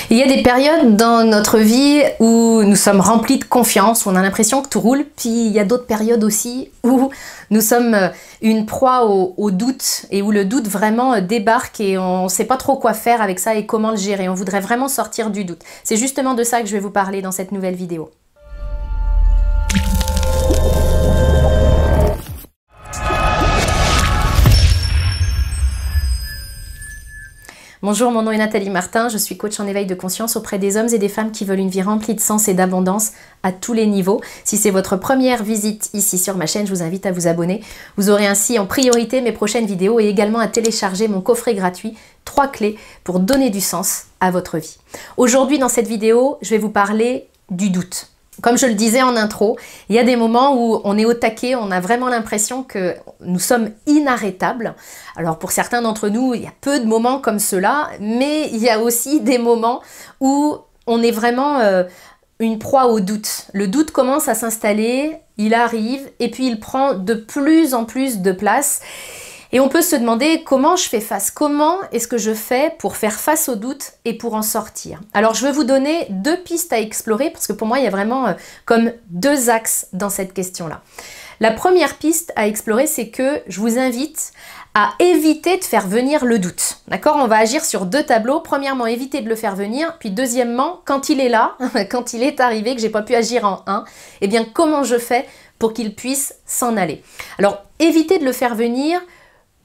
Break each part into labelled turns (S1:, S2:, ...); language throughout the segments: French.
S1: Il y a des périodes dans notre vie où nous sommes remplis de confiance, où on a l'impression que tout roule, puis il y a d'autres périodes aussi où nous sommes une proie au doute et où le doute vraiment débarque et on ne sait pas trop quoi faire avec ça et comment le gérer. On voudrait vraiment sortir du doute. C'est justement de ça que je vais vous parler dans cette nouvelle vidéo. Bonjour, mon nom est Nathalie Martin, je suis coach en éveil de conscience auprès des hommes et des femmes qui veulent une vie remplie de sens et d'abondance à tous les niveaux. Si c'est votre première visite ici sur ma chaîne, je vous invite à vous abonner. Vous aurez ainsi en priorité mes prochaines vidéos et également à télécharger mon coffret gratuit 3 clés pour donner du sens à votre vie. Aujourd'hui, dans cette vidéo, je vais vous parler du doute. Comme je le disais en intro, il y a des moments où on est au taquet, on a vraiment l'impression que nous sommes inarrêtables. Alors pour certains d'entre nous, il y a peu de moments comme cela, mais il y a aussi des moments où on est vraiment une proie au doute. Le doute commence à s'installer, il arrive et puis il prend de plus en plus de place. Et on peut se demander comment je fais face, comment est-ce que je fais pour faire face au doute et pour en sortir. Alors je vais vous donner 2 pistes à explorer parce que pour moi il y a vraiment comme 2 axes dans cette question-là. La première piste à explorer, c'est que je vous invite à éviter de faire venir le doute. D'accord? On va agir sur 2 tableaux. Premièrement, éviter de le faire venir. Puis deuxièmement, quand il est là, quand il est arrivé, que j'ai pas pu agir en 1, eh bien comment je fais pour qu'il puisse s'en aller? Alors éviter de le faire venir.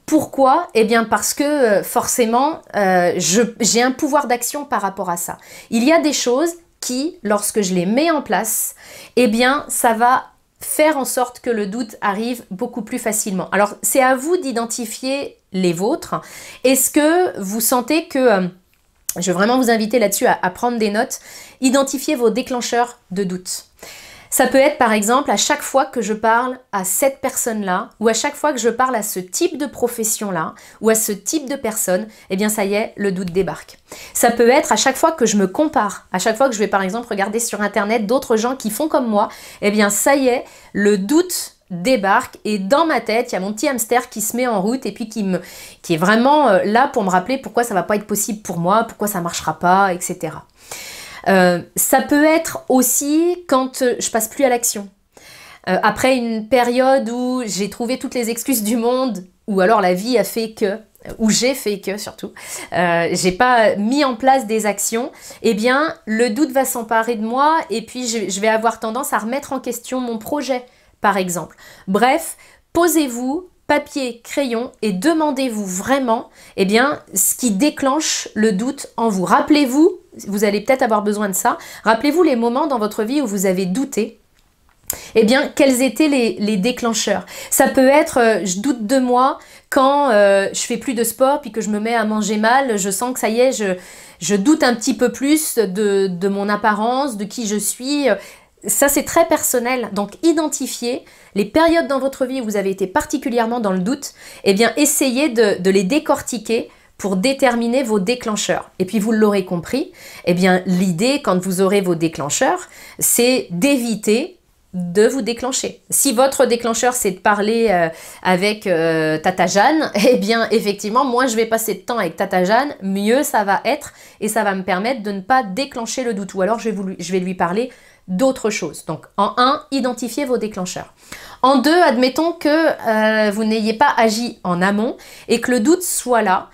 S1: Pourquoi? Eh bien parce que forcément, j'ai un pouvoir d'action par rapport à ça. Il y a des choses qui, lorsque je les mets en place, eh bien ça va faire en sorte que le doute arrive beaucoup plus facilement. Alors c'est à vous d'identifier les vôtres. Est-ce que vous sentez que... je vais vraiment vous inviter là-dessus à prendre des notes. Identifiez vos déclencheurs de doute. Ça peut être par exemple à chaque fois que je parle à cette personne-là ou à chaque fois que je parle à ce type de profession-là ou à ce type de personne, eh bien ça y est, le doute débarque. Ça peut être à chaque fois que je me compare, à chaque fois que je vais par exemple regarder sur internet d'autres gens qui font comme moi, eh bien ça y est, le doute débarque et dans ma tête, il y a mon petit hamster qui se met en route et puis qui est vraiment là pour me rappeler pourquoi ça va pas être possible pour moi, pourquoi ça marchera pas, etc. Ça peut être aussi quand je passe plus à l'action. Après une période où j'ai trouvé toutes les excuses du monde, ou alors la vie a fait que, ou j'ai fait que surtout, j'ai pas mis en place des actions, eh bien le doute va s'emparer de moi et puis je vais avoir tendance à remettre en question mon projet, par exemple. Bref, posez-vous, papier, crayon et demandez-vous vraiment eh bien, ce qui déclenche le doute en vous. Rappelez-vous, vous allez peut-être avoir besoin de ça, rappelez-vous les moments dans votre vie où vous avez douté. Eh bien, quels étaient les déclencheurs? Ça peut être, je doute de moi quand je fais plus de sport puis que je me mets à manger mal, je sens que ça y est, je doute un petit peu plus de mon apparence, de qui je suis. Ça, c'est très personnel. Donc, identifiez les périodes dans votre vie où vous avez été particulièrement dans le doute. Eh bien, essayez de les décortiquer pour déterminer vos déclencheurs. Et puis, vous l'aurez compris, eh bien, l'idée, quand vous aurez vos déclencheurs, c'est d'éviter de vous déclencher. Si votre déclencheur, c'est de parler avec Tata Jeanne, eh bien, effectivement, moins je vais passer de temps avec Tata Jeanne, mieux ça va être et ça va me permettre de ne pas déclencher le doute. Ou alors, je vais lui parler d'autres choses. Donc, en 1, identifiez vos déclencheurs. En 2, admettons que vous n'ayez pas agi en amont et que le doute soit là.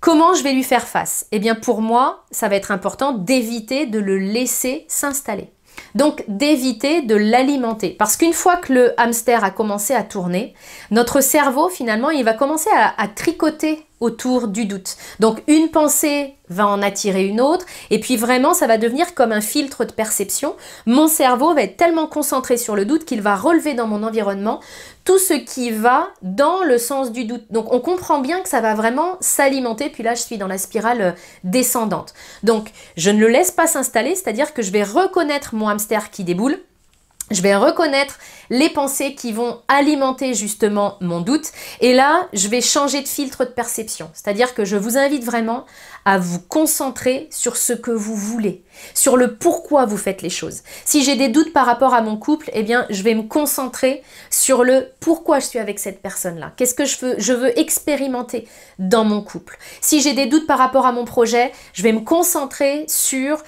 S1: Comment je vais lui faire face? Eh bien, pour moi, ça va être important d'éviter de le laisser s'installer. Donc, d'éviter de l'alimenter. Parce qu'une fois que le hamster a commencé à tourner, notre cerveau, finalement, il va commencer à tricoter autour du doute. Donc, une pensée va en attirer une autre. Et puis, vraiment, ça va devenir comme un filtre de perception. Mon cerveau va être tellement concentré sur le doute qu'il va relever dans mon environnement tout ce qui va dans le sens du doute. Donc, on comprend bien que ça va vraiment s'alimenter. Puis là, je suis dans la spirale descendante. Donc, je ne le laisse pas s'installer, c'est-à-dire que je vais reconnaître mon hamster qui déboule. Je vais reconnaître les pensées qui vont alimenter justement mon doute. Et là, je vais changer de filtre de perception. C'est-à-dire que je vous invite vraiment à vous concentrer sur ce que vous voulez, sur le pourquoi vous faites les choses. Si j'ai des doutes par rapport à mon couple, eh bien, je vais me concentrer sur le pourquoi je suis avec cette personne-là. Qu'est-ce que je veux expérimenter dans mon couple. Si j'ai des doutes par rapport à mon projet, je vais me concentrer sur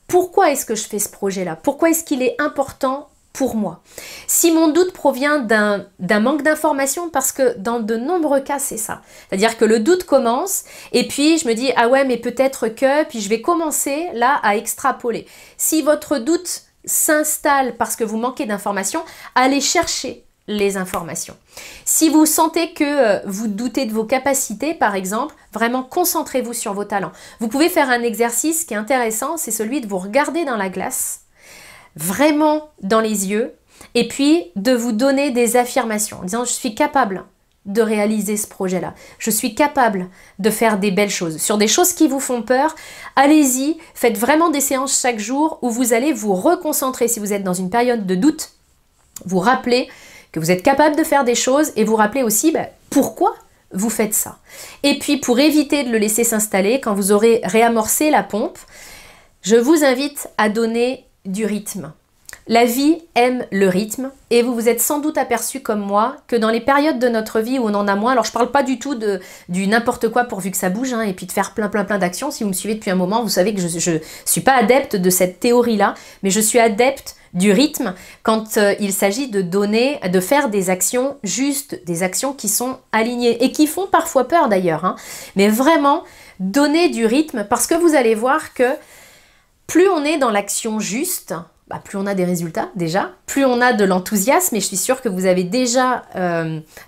S1: pourquoi est-ce que je fais ce projet-là? Pourquoi est-ce qu'il est important pour moi? Si mon doute provient d'un manque d'information, parce que dans de nombreux cas, c'est ça. C'est-à-dire que le doute commence et puis je me dis « Ah ouais, mais peut-être que… » Puis je vais commencer là à extrapoler. Si votre doute s'installe parce que vous manquez d'informations, allez chercher les informations. Si vous sentez que vous doutez de vos capacités, par exemple, vraiment concentrez-vous sur vos talents. Vous pouvez faire un exercice qui est intéressant, c'est celui de vous regarder dans la glace, vraiment dans les yeux, et puis de vous donner des affirmations en disant « Je suis capable de réaliser ce projet-là. Je suis capable de faire des belles choses. » Sur des choses qui vous font peur, allez-y, faites vraiment des séances chaque jour où vous allez vous reconcentrer. Si vous êtes dans une période de doute, vous rappelez que vous êtes capable de faire des choses et vous rappelez aussi pourquoi vous faites ça. Et puis pour éviter de le laisser s'installer, quand vous aurez réamorcé la pompe, je vous invite à donner du rythme. La vie aime le rythme et vous vous êtes sans doute aperçu comme moi que dans les périodes de notre vie où on en a moins, alors je ne parle pas du tout du n'importe quoi pourvu que ça bouge et puis de faire plein d'actions. Si vous me suivez depuis un moment, vous savez que je ne suis pas adepte de cette théorie-là, mais je suis adepte du rythme quand il s'agit de faire des actions justes, des actions qui sont alignées et qui font parfois peur d'ailleurs, mais vraiment donner du rythme parce que vous allez voir que plus on est dans l'action juste, plus on a des résultats déjà, plus on a de l'enthousiasme et je suis sûre que vous avez déjà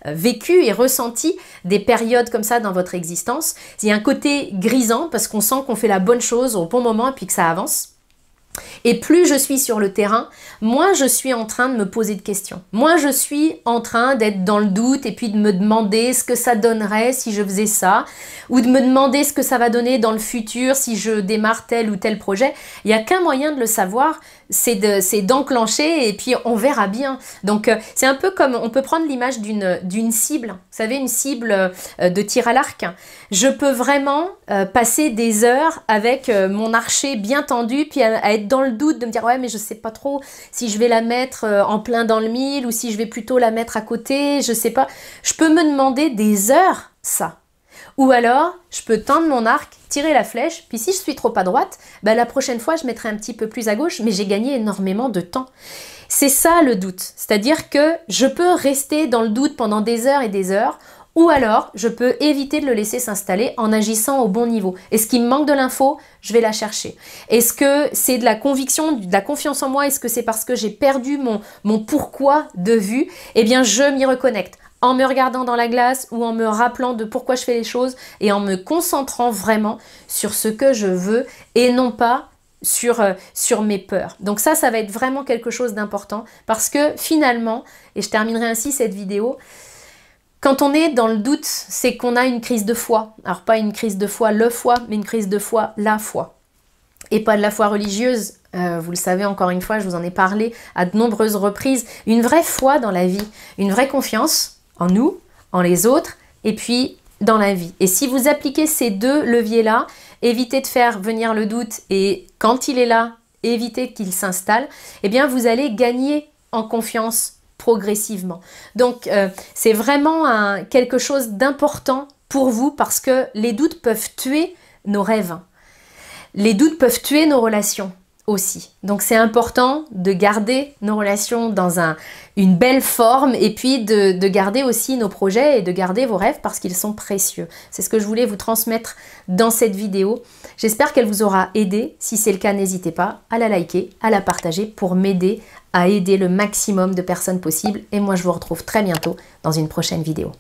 S1: vécu et ressenti des périodes comme ça dans votre existence. Il y a un côté grisant parce qu'on sent qu'on fait la bonne chose au bon moment et puis que ça avance. Et plus je suis sur le terrain, moins je suis en train de me poser de questions. Moins je suis en train d'être dans le doute et puis de me demander ce que ça donnerait si je faisais ça, ou de me demander ce que ça va donner dans le futur si je démarre tel ou tel projet. Il n'y a qu'un moyen de le savoir, c'est d'enclencher et puis on verra bien. Donc c'est un peu comme, on peut prendre l'image d'une cible. Vous savez, une cible de tir à l'arc. Je peux vraiment passer des heures avec mon archer bien tendu puis à être dans le doute de me dire ouais mais je sais pas trop si je vais la mettre en plein dans le mille ou si je vais plutôt la mettre à côté, je sais pas. Je peux me demander des heures ça. Ou alors, je peux tendre mon arc, tirer la flèche, puis si je suis trop à droite, la prochaine fois, je mettrai un petit peu plus à gauche, mais j'ai gagné énormément de temps. C'est ça le doute, c'est-à-dire que je peux rester dans le doute pendant des heures et des heures, ou alors je peux éviter de le laisser s'installer en agissant au bon niveau. Est-ce qu'il me manque de l'info? Je vais la chercher. Est-ce que c'est de la conviction, de la confiance en moi? Est-ce que c'est parce que j'ai perdu mon pourquoi de vue? Eh bien, je m'y reconnecte. En me regardant dans la glace ou en me rappelant de pourquoi je fais les choses et en me concentrant vraiment sur ce que je veux et non pas sur mes peurs. Donc ça va être vraiment quelque chose d'important parce que finalement, et je terminerai ainsi cette vidéo, quand on est dans le doute, c'est qu'on a une crise de foi. Alors pas une crise de foi, le foi, mais une crise de foi, la foi. Et pas de la foi religieuse, vous le savez encore une fois, je vous en ai parlé à de nombreuses reprises. Une vraie foi dans la vie, une vraie confiance en nous, en les autres, et puis dans la vie. Et si vous appliquez ces deux leviers-là, évitez de faire venir le doute et quand il est là, évitez qu'il s'installe, eh bien vous allez gagner en confiance progressivement. Donc c'est vraiment quelque chose d'important pour vous parce que les doutes peuvent tuer nos rêves. Les doutes peuvent tuer nos relations aussi. Donc c'est important de garder nos relations dans une belle forme et puis de garder aussi nos projets et de garder vos rêves parce qu'ils sont précieux. C'est ce que je voulais vous transmettre dans cette vidéo. J'espère qu'elle vous aura aidé. Si c'est le cas, n'hésitez pas à la liker, à la partager pour m'aider à aider le maximum de personnes possible. Et moi, je vous retrouve très bientôt dans une prochaine vidéo.